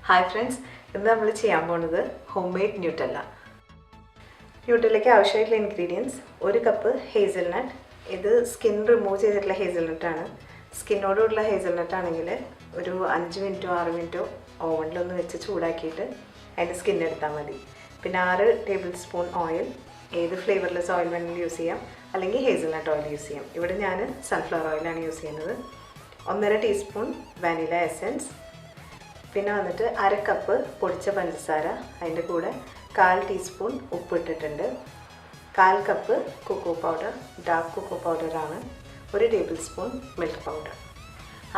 Hi friends, ഇന്ന് നമ്മൾ ചെയ്യാൻ പോകുന്നത് home made Nutella. Nutellയ്ക്ക് ആവശ്യമായിട്ടുള്ള ഇൻഗ്രീഡിയൻസ് 1 കപ്പ് hazelnut. ഇത് സ്കിൻ റിമൂവ് ചെയ്തിട്ടുള്ള hazelnut ആണ്. സ്കിന്നോടുള്ള hazelnut ആണെങ്കിൽ ഒരു 5 മിനിറ്റോ 6 മിനിറ്റോ ഓവനിൽ ഒന്ന് വെച്ച് ചൂടാക്കിയിട്ട് അതിന്റെ സ്കിൻ എടുത്താൽ മതി. പിന്നെ 6 ടേബിൾ സ്പൂൺ ഓയിൽ, ഏത് ഫ്ലേവർലെസ് ഓയിൽ വേണമെങ്കിലും യൂസ് ചെയ്യാം, അല്ലെങ്കിൽ hazelnut ഓയിൽ യൂസ് ചെയ്യാം. ഇവിടെ ഞാൻ സൺഫ്ലവർ ഓയിലാണ് യൂസ് ചെയ്യുന്നത്. 1.5 ടീസ്പൂൺ വാനില എസൻസ്, പിന്നെ വന്നിട്ട് 1/2 കപ്പ് പൊടിച്ച പഞ്ചസാര, അതിൻ്റെ കൂടെ 1/4 ടീസ്പൂൺ ഉപ്പ് ഇട്ടിട്ടുണ്ട്, 1/4 cup cocoa powder, dark cocoa പൗഡറാണ്, 1 ടേബിൾ സ്പൂൺ മിൽക്ക് പൗഡർ.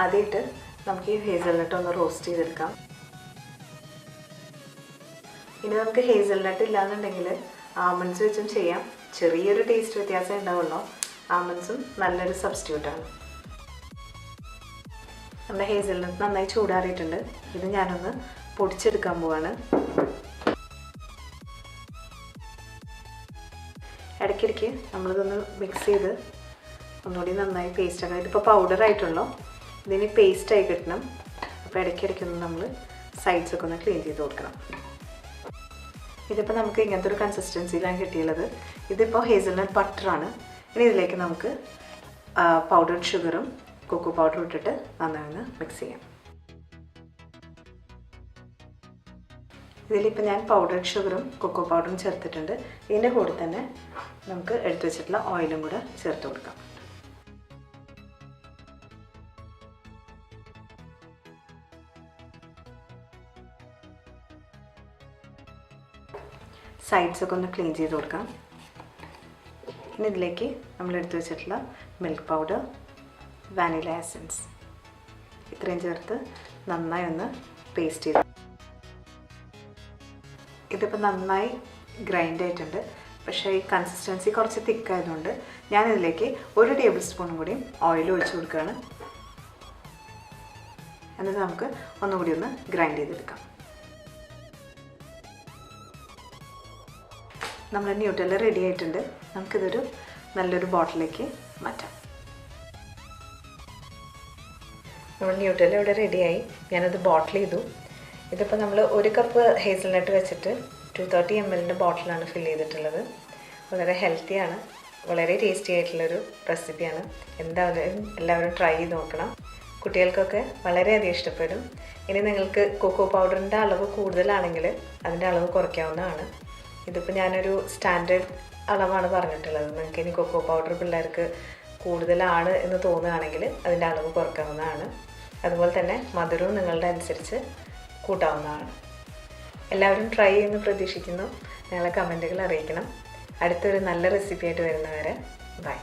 ആദ്യമായിട്ട് നമുക്ക് ഈ ഹേസൽനട്ട് ഒന്ന് റോസ്റ്റ് ചെയ്തെടുക്കാം. ഇനി നമുക്ക് ഹേസൽനട്ട് ഇല്ലാന്നുണ്ടെങ്കിൽ ആൽമണ്ട്സ് വെച്ചും ചെയ്യാം. ചെറിയൊരു ടേസ്റ്റ് വ്യത്യാസം ഉണ്ടാവുള്ളൂ. ആൽമണ്ട്സും നല്ലൊരു സബ്സ്റ്റിറ്റ്യൂട്ടാണ്. നമ്മുടെ ഹേസൽനട്ട് നന്നായി ചൂടാറിയിട്ടുണ്ട്. ഇത് ഞാനൊന്ന് പൊടിച്ചെടുക്കാൻ പോവാണ്. ഇടയ്ക്കിടയ്ക്ക് നമ്മളിതൊന്ന് മിക്സ് ചെയ്ത് ഒന്നുകൂടി നന്നായി പേസ്റ്റാക്കാം. ഇതിപ്പോൾ പൗഡർ ആയിട്ടുള്ളൂ, ഇതിന് പേസ്റ്റായി കിട്ടണം. അപ്പോൾ ഇടയ്ക്കിടയ്ക്കൊന്ന് നമ്മൾ സൈഡ്സൊക്കെ ഒന്ന് ക്ലീൻ ചെയ്ത് കൊടുക്കണം. ഇതിപ്പോൾ നമുക്ക് ഇങ്ങനത്തെ ഒരു കൺസിസ്റ്റൻസിയിലാണ് കിട്ടിയുള്ളത്. ഇതിപ്പോൾ ഹേസൽനട്ട് ബട്ടറാണ്. ഇനി ഇതിലേക്ക് നമുക്ക് പൗഡർഡ് ഷുഗറും കൊക്കോ പൗഡർ ഇട്ടിട്ട് നന്നായി ഒന്ന് മിക്സ് ചെയ്യാം. ഇതിലിപ്പോൾ ഞാൻ പൗഡർഡ് ഷുഗറും കൊക്കോ പൗഡറും ചേർത്തിട്ടുണ്ട്. ഇതിൻ്റെ കൂടെ തന്നെ നമുക്ക് എടുത്തു വെച്ചിട്ടുള്ള ഓയിലും കൂടെ ചേർത്ത് കൊടുക്കാം. സൈഡ്സൊക്കെ ഒന്ന് ക്ലീൻ ചെയ്ത് കൊടുക്കാം. ഇനി ഇതിലേക്ക് നമ്മൾ എടുത്തു വെച്ചിട്ടുള്ള മിൽക്ക് പൗഡർ, വാനില എസൻസ് ഇത്രയും ചേർത്ത് നന്നായി ഒന്ന് പേസ്റ്റ് ചെയ്ത്. ഇതിപ്പോൾ നന്നായി ഗ്രൈൻഡ് ആയിട്ടുണ്ട്. പക്ഷേ ഈ കൺസിസ്റ്റൻസി കുറച്ച് തിക്കായതുകൊണ്ട് ഞാനിതിലേക്ക് 1 ടേബിൾ സ്പൂണും കൂടി ഓയിൽ ഒഴിച്ച് കൊടുക്കുകയാണ്. എന്നിട്ട് നമുക്ക് ഒന്നുകൂടി ഒന്ന് ഗ്രൈൻഡ് ചെയ്തെടുക്കാം. നമ്മുടെ ന്യൂട്ടെല്ല റെഡി ആയിട്ടുണ്ട്. നമുക്കിതൊരു നല്ലൊരു ബോട്ടിലേക്ക് മാറ്റാം. നമ്മൾ ന്യൂട്ടെല്ല ഇവിടെ റെഡിയായി. ഞാനത് ബോട്ടിൽ ചെയ്തു. ഇതിപ്പോൾ നമ്മൾ 1 കപ്പ് ഹേസൽനട്ട് വെച്ചിട്ട് 230 ml ബോട്ടിലാണ് ഫിൽ ചെയ്തിട്ടുള്ളത്. വളരെ ഹെൽത്തിയാണ്, വളരെ ടേസ്റ്റി ആയിട്ടുള്ളൊരു റെസിപ്പിയാണ്. എല്ലാവരും ട്രൈ ചെയ്ത് നോക്കണം. കുട്ടികൾക്കൊക്കെ വളരെയധികം ഇഷ്ടപ്പെടും. ഇനി നിങ്ങൾക്ക് കൊക്കോ പൗഡറിൻ്റെ അളവ് കൂടുതലാണെങ്കിൽ അതിൻ്റെ അളവ് കുറയ്ക്കാവുന്നതാണ്. ഇതിപ്പോൾ ഞാനൊരു സ്റ്റാൻഡേർഡ് അളവാണ് പറഞ്ഞിട്ടുള്ളത്. നിങ്ങൾക്ക് ഇനി കൊക്കോ പൗഡർ പിള്ളേർക്ക് കൂടുതലാണ് എന്ന് തോന്നുകയാണെങ്കിൽ അതിൻ്റെ അളവ് കുറയ്ക്കാവുന്നതാണ്. അതുപോലെ തന്നെ മധുരവും നിങ്ങളുടെ അനുസരിച്ച് കൂട്ടാവുന്നതാണ്. എല്ലാവരും ട്രൈ ചെയ്യുമെന്ന് പ്രതീക്ഷിക്കുന്നു. നിങ്ങളെ കമൻറ്റുകൾ അറിയിക്കണം. അടുത്തൊരു നല്ല റെസിപ്പിയായിട്ട് വരുന്നവരെ ബൈ.